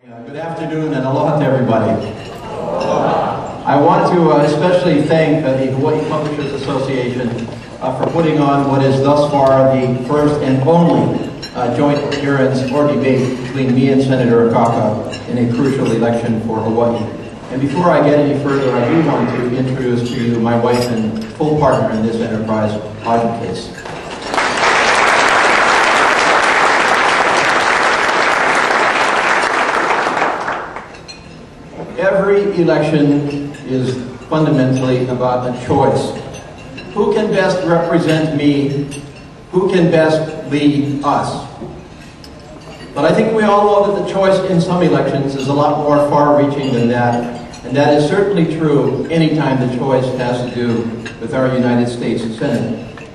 Good afternoon and aloha to everybody. I want to especially thank the Hawaii Publishers Association for putting on what is thus far the first and only joint appearance or debate between me and Senator Akaka in a crucial election for Hawaii. And before I get any further, I do want to introduce to you my wife and full partner in this enterprise, Audrey Case. Every election is fundamentally about a choice. Who can best represent me? Who can best lead us? But I think we all know that the choice in some elections is a lot more far-reaching than that, and that is certainly true anytime the choice has to do with our United States Senate.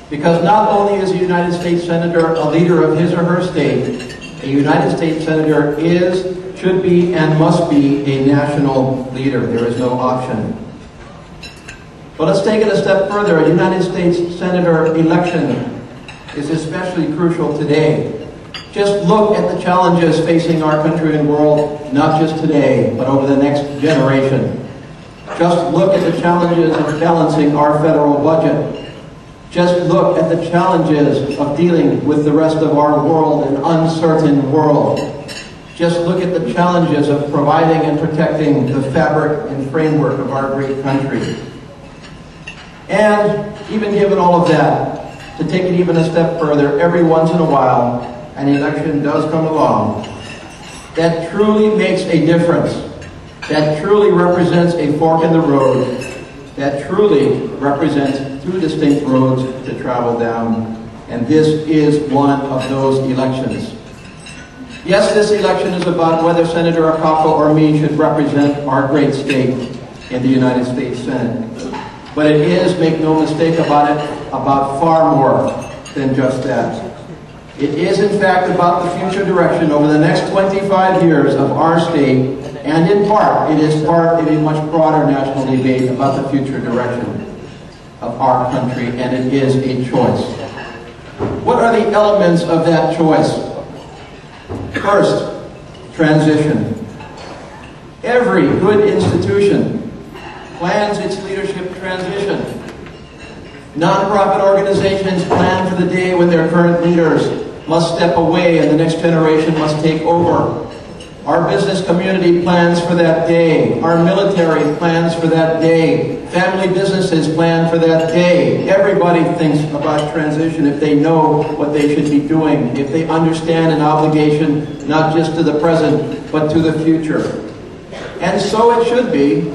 Because not only is a United States Senator a leader of his or her state, a United States Senator is, should be, and must be a national leader. There is no option. But let's take it a step further. A United States Senator election is especially crucial today. Just look at the challenges facing our country and world, not just today, but over the next generation. Just look at the challenges of balancing our federal budget. Just look at the challenges of dealing with the rest of our world, an uncertain world. Just look at the challenges of providing and protecting the fabric and framework of our great country. And even given all of that, to take it even a step further, every once in a while, an election does come along that truly makes a difference, that truly represents a fork in the road, that truly represents two distinct roads to travel down. And this is one of those elections. Yes, this election is about whether Senator Akaka or me should represent our great state in the United States Senate. But it is, make no mistake about it, about far more than just that. It is, in fact, about the future direction over the next 25 years of our state, and in part, it is part of a much broader national debate about the future direction of our country, and it is a choice. What are the elements of that choice? First, transition. Every good institution plans its leadership transition. Nonprofit organizations plan for the day when their current leaders must step away and the next generation must take over. Our business community plans for that day. Our military plans for that day. Family businesses plan for that day. Everybody thinks about transition if they know what they should be doing, if they understand an obligation not just to the present, but to the future. And so it should be,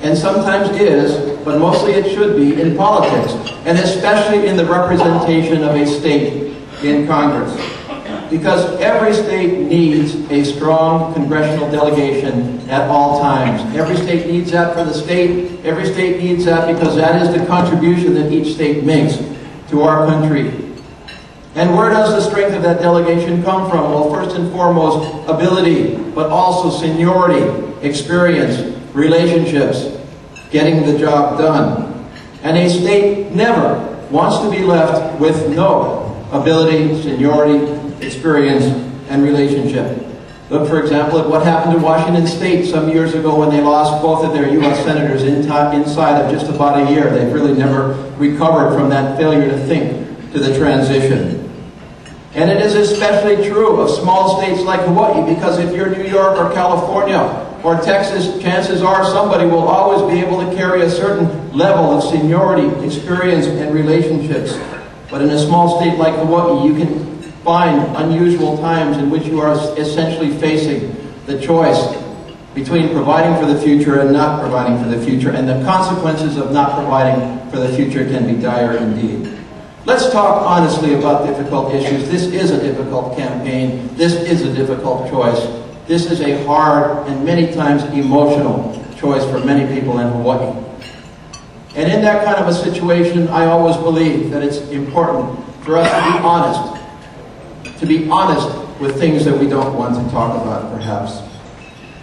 and sometimes is, but mostly it should be in politics, and especially in the representation of a state in Congress. Because every state needs a strong congressional delegation at all times. Every state needs that for the state. Every state needs that because that is the contribution that each state makes to our country. And where does the strength of that delegation come from? Well, first and foremost, ability, but also seniority, experience, relationships, getting the job done. And a state never wants to be left with no ability, seniority, experience, and relationship. Look, for example, at what happened to Washington State some years ago when they lost both of their U.S. senators inside of just about a year. They've really never recovered from that failure to think to the transition. And it is especially true of small states like Hawaii, because if you're New York or California or Texas, chances are somebody will always be able to carry a certain level of seniority, experience, and relationships. But in a small state like Hawaii, you can find unusual times in which you are essentially facing the choice between providing for the future and not providing for the future, and the consequences of not providing for the future can be dire indeed. Let's talk honestly about difficult issues. This is a difficult campaign. This is a difficult choice. This is a hard and many times emotional choice for many people in Hawaii. And in that kind of a situation, I always believe that it's important for us to be honest. To be honest with things that we don't want to talk about, perhaps.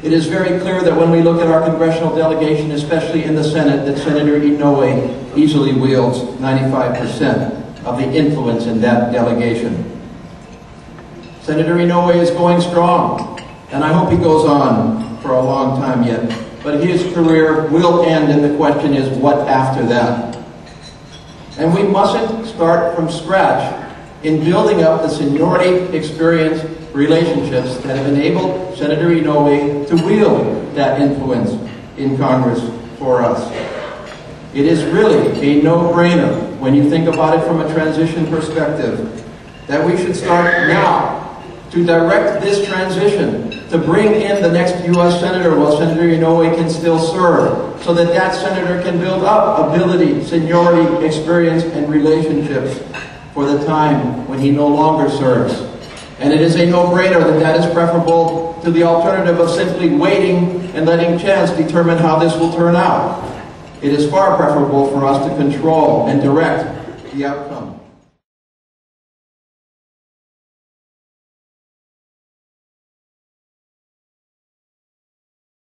It is very clear that when we look at our congressional delegation, especially in the Senate, that Senator Inoue easily wields 95% of the influence in that delegation. Senator Inoue is going strong. And I hope he goes on for a long time yet. But his career will end, and the question is, what after that? And we mustn't start from scratch in building up the seniority experience relationships that have enabled Senator Inouye to wield that influence in Congress for us. It is really a no-brainer when you think about it from a transition perspective that we should start now to direct this transition, to bring in the next U.S. Senator while Senator Inouye can still serve, so that that Senator can build up ability, seniority, experience, and relationships for the time when he no longer serves. And it is a no-brainer that that is preferable to the alternative of simply waiting and letting chance determine how this will turn out. It is far preferable for us to control and direct the outcome.